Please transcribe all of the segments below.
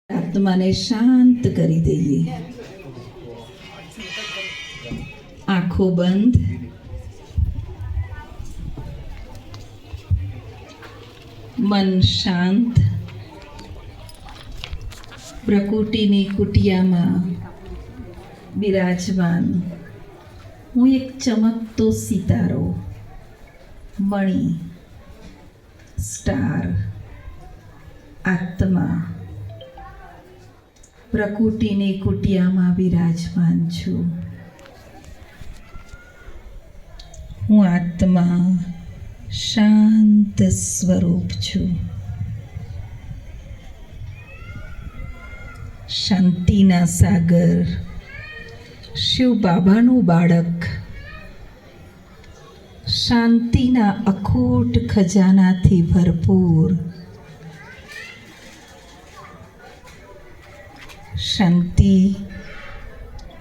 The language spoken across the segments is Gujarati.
આત્માને શાંત કરી દઈએ. આંખો બંધ. મન શાંત. પ્રકૃતિની કુટિયામાં બિરાજમાન હું એક ચમકતો સિતારો, મણિ, સ્ટાર, આત્મા પ્રકૃતિની કુટિયામાં બિરાજમાન છું. હું આત્મા શાંત સ્વરૂપ છું. શાંતિના સાગર, શિવ બાબાનું બાળક, શાંતિના અખૂટ ખજાનાથી ભરપૂર. શાંતિ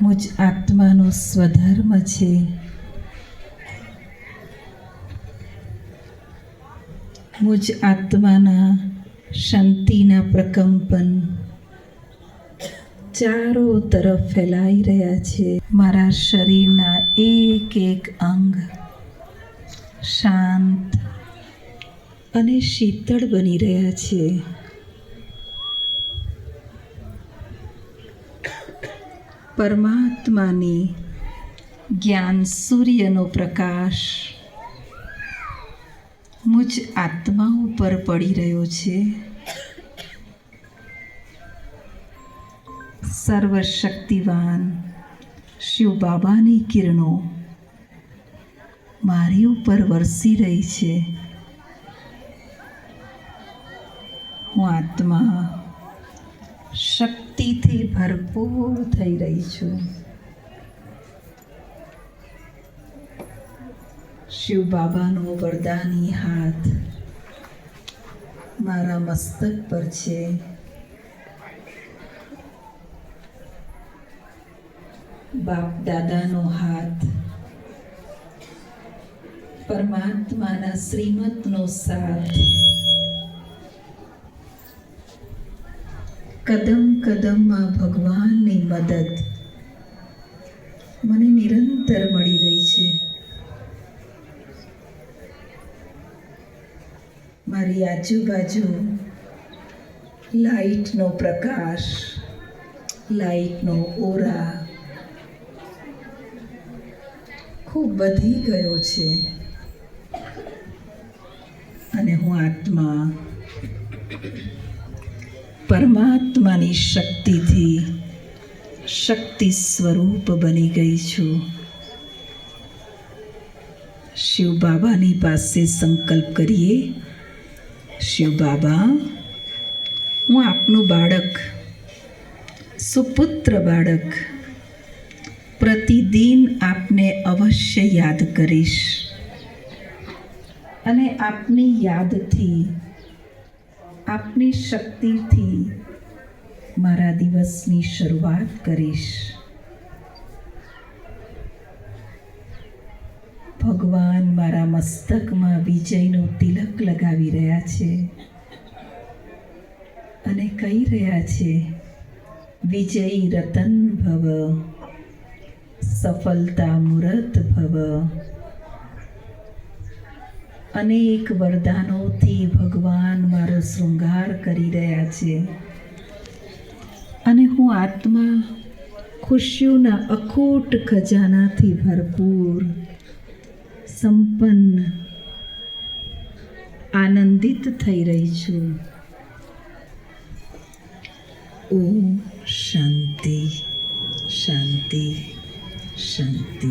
મુજ આત્માનો સ્વધર્મ છે. મુજ આત્માના શાંતિના પ્રકંપન ચારો તરફ ફેલાઈ રહ્યા છે. મારા શરીરના એક એક અંગ શાંત અને શીતળ બની રહ્યા છે. પરમાત્માની જ્ઞાન સૂર્યનો પ્રકાશ મુજ આત્મા ઉપર પડી રહ્યો છે. સર્વશક્તિવાન શિવ બાબાની કિરણો મારી ઉપર વરસી રહી છે. હું આત્મા શક્તિથી ભરપૂર થઈ રહી છું. શિવ બાબાનો વરદાની હાથ મારા મસ્તક પર છે. બાપ દાદાનો હાથ પરમાત્માના શ્રીમતનો સાથ કદમ કદમમાં ભગવાનની મદદ મને નિરંતર મળી રહી છે. મારી આજુબાજુ લાઇટનો પ્રકાશ, લાઇટનો ઓરા ખૂબ વધી ગયો છે અને હું આત્મા પરમાત્માની શક્તિથી શક્તિ સ્વરૂપ બની ગઈ છું. શિવ બાબાની પાસે સંકલ્પ કરીએ, શિવ બાબા, હું આપનું બાળક, સુપુત્ર બાળક, પ્રતિદિન આપને અવશ્ય યાદ કરીશ અને આપની યાદથી, આપની શક્તિથી મારા દિવસની શરૂઆત કરીશ. ભગવાન મારા મસ્તકમાં વિજયનું તિલક લગાવી રહ્યા છે અને કહી રહ્યા છે, વિજયી રતન ભવ, સફળતા મૂરત ભવ. અનેક વરદાનોથી ભગવાન મારો શૃંગાર કરી રહ્યા છે અને હું આત્મા ખુશીઓના અખૂટ ખજાનાથી ભરપૂર, સંપન્ન, આનંદિત થઈ રહી છું. ઓમ શાંતિ શાંતિ શાંતિ.